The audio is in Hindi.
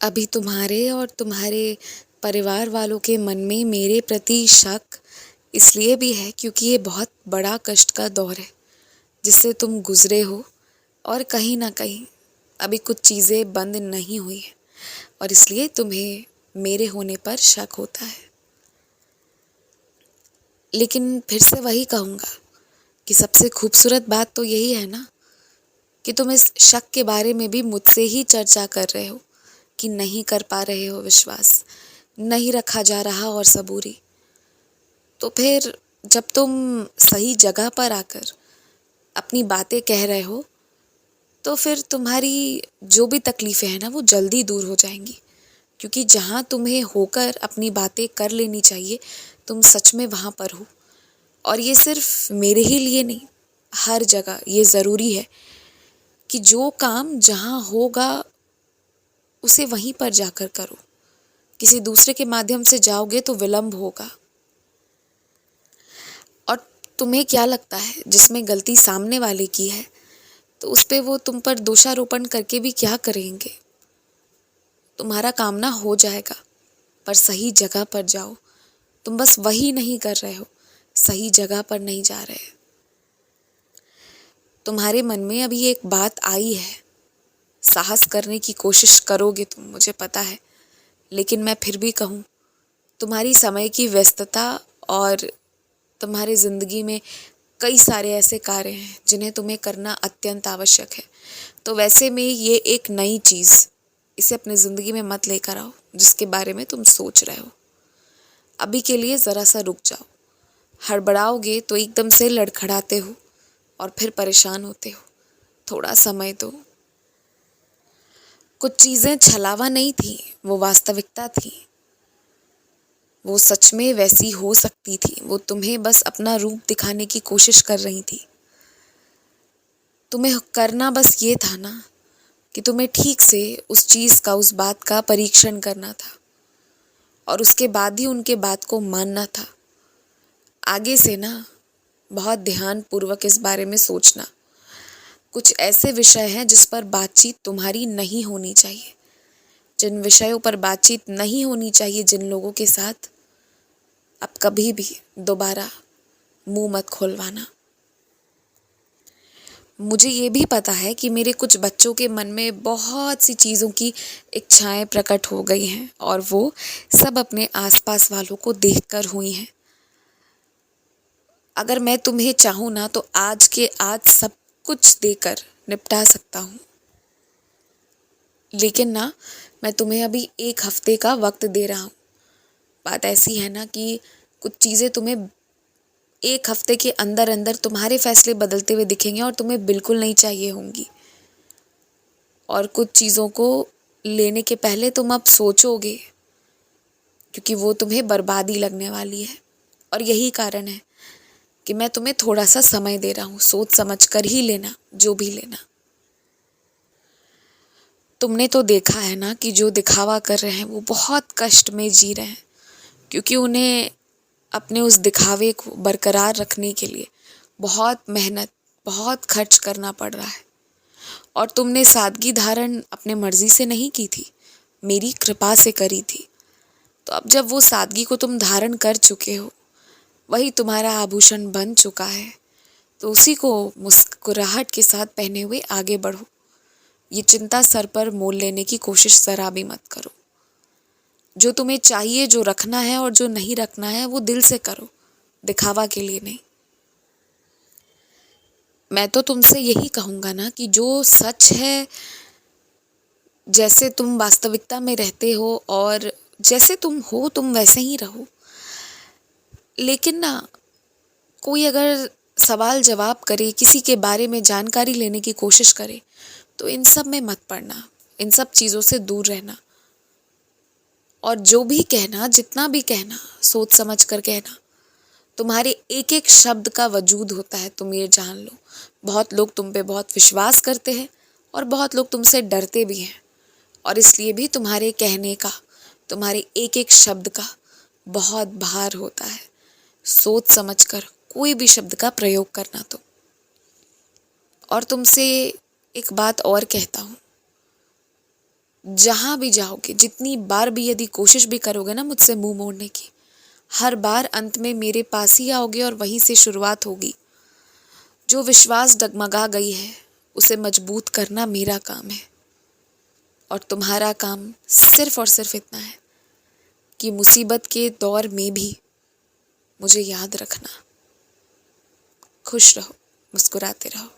अभी तुम्हारे और तुम्हारे परिवार वालों के मन में मेरे प्रति शक इसलिए भी है क्योंकि ये बहुत बड़ा कष्ट का दौर है जिससे तुम गुजरे हो। और कहीं ना कहीं अभी कुछ चीज़ें बंद नहीं हुई हैं और इसलिए तुम्हें मेरे होने पर शक होता है। लेकिन फिर से वही कहूँगा कि सबसे खूबसूरत बात तो यही है ना कि तुम इस शक के बारे में भी मुझसे ही चर्चा कर रहे हो कि नहीं कर पा रहे हो विश्वास, नहीं रखा जा रहा और सबूरी। तो फिर जब तुम सही जगह पर आकर अपनी बातें कह रहे हो तो फिर तुम्हारी जो भी तकलीफ़ें हैं ना वो जल्दी दूर हो जाएंगी, क्योंकि जहाँ तुम्हें होकर अपनी बातें कर लेनी चाहिए तुम सच में वहाँ पर हो। और ये सिर्फ मेरे ही लिए नहीं, हर जगह ये ज़रूरी है कि जो काम जहाँ होगा उसे वहीं पर जाकर करो। किसी दूसरे के माध्यम से जाओगे तो विलंब होगा। और तुम्हें क्या लगता है जिसमें गलती सामने वाले की है तो उस पे वो तुम पर दोषारोपण करके भी क्या करेंगे। तुम्हारा काम ना हो जाएगा, पर सही जगह पर जाओ। तुम बस वही नहीं कर रहे हो, सही जगह पर नहीं जा रहे। तुम्हारे मन में अभी एक बात आई है, साहस करने की कोशिश करोगे तुम, मुझे पता है। लेकिन मैं फिर भी कहूँ, तुम्हारी समय की व्यस्तता और तुम्हारे ज़िंदगी में कई सारे ऐसे कार्य हैं जिन्हें तुम्हें करना अत्यंत आवश्यक है। तो वैसे में ये एक नई चीज़, इसे अपनी ज़िंदगी में मत लेकर आओ जिसके बारे में तुम सोच रहे हो। अभी के लिए ज़रा सा रुक जाओ। हड़बड़ाओगे तो एकदम से लड़खड़ाते हो और फिर परेशान होते हो। थोड़ा समय दो। कुछ चीज़ें छलावा नहीं थी, वो वास्तविकता थी। वो सच में वैसी हो सकती थी। वो तुम्हें बस अपना रूप दिखाने की कोशिश कर रही थी। तुम्हें करना बस ये था ना कि तुम्हें ठीक से उस चीज़ का, उस बात का परीक्षण करना था और उसके बाद ही उनके बात को मानना था। आगे से ना बहुत ध्यानपूर्वक इस बारे में सोचना। कुछ ऐसे विषय हैं जिस पर बातचीत तुम्हारी नहीं होनी चाहिए। जिन विषयों पर बातचीत नहीं होनी चाहिए जिन लोगों के साथ, अब कभी भी दोबारा मुंह मत खोलवाना। मुझे ये भी पता है कि मेरे कुछ बच्चों के मन में बहुत सी चीज़ों की इच्छाएं प्रकट हो गई हैं और वो सब अपने आसपास वालों को देखकर हुई हैं। अगर मैं तुम्हें चाहूँ ना तो आज के आज सब कुछ देकर निपटा सकता हूँ। लेकिन ना मैं तुम्हें अभी 1 हफ्ते का वक्त दे रहा हूँ। बात ऐसी है ना कि कुछ चीज़ें तुम्हें 1 हफ्ते के अंदर अंदर तुम्हारे फैसले बदलते हुए दिखेंगे और तुम्हें बिल्कुल नहीं चाहिए होंगी। और कुछ चीज़ों को लेने के पहले तुम अब सोचोगे, क्योंकि वो तुम्हें बर्बादी लगने वाली है। और यही कारण है कि मैं तुम्हें थोड़ा सा समय दे रहा हूँ। सोच समझ कर ही लेना जो भी लेना। तुमने तो देखा है ना कि जो दिखावा कर रहे हैं वो बहुत कष्ट में जी रहे हैं, क्योंकि उन्हें अपने उस दिखावे को बरकरार रखने के लिए बहुत मेहनत, बहुत खर्च करना पड़ रहा है। और तुमने सादगी धारण अपने मर्जी से नहीं की थी, मेरी कृपा से करी थी। तो अब जब वो सादगी को तुम धारण कर चुके हो, वही तुम्हारा आभूषण बन चुका है, तो उसी को मुस्कुराहट के साथ पहने हुए आगे बढ़ो। ये चिंता सर पर मोल लेने की कोशिश जरा भी मत करो। जो तुम्हें चाहिए, जो रखना है और जो नहीं रखना है, वो दिल से करो, दिखावा के लिए नहीं। मैं तो तुमसे यही कहूँगा ना कि जो सच है, जैसे तुम वास्तविकता में रहते हो और जैसे तुम हो तुम वैसे ही रहो। लेकिन ना कोई अगर सवाल जवाब करे, किसी के बारे में जानकारी लेने की कोशिश करे, तो इन सब में मत पड़ना, इन सब चीज़ों से दूर रहना। और जो भी कहना, जितना भी कहना, सोच समझ कर कहना। तुम्हारे एक एक शब्द का वजूद होता है, तुम ये जान लो। बहुत लोग तुम पे बहुत विश्वास करते हैं और बहुत लोग तुमसे डरते भी हैं, और इसलिए भी तुम्हारे कहने का, तुम्हारे एक एक शब्द का बहुत भार होता है। सोच समझ कर कोई भी शब्द का प्रयोग करना। तो और तुमसे एक बात और कहता हूँ जहाँ भी जाओगे, जितनी बार भी यदि कोशिश भी करोगे ना मुझसे मुंह मोड़ने की, हर बार अंत में मेरे पास ही आओगे और वहीं से शुरुआत होगी। जो विश्वास डगमगा गई है उसे मजबूत करना मेरा काम है, और तुम्हारा काम सिर्फ और सिर्फ इतना है कि मुसीबत के दौर में भी मुझे याद रखना। खुश रहो, मुस्कुराते रहो।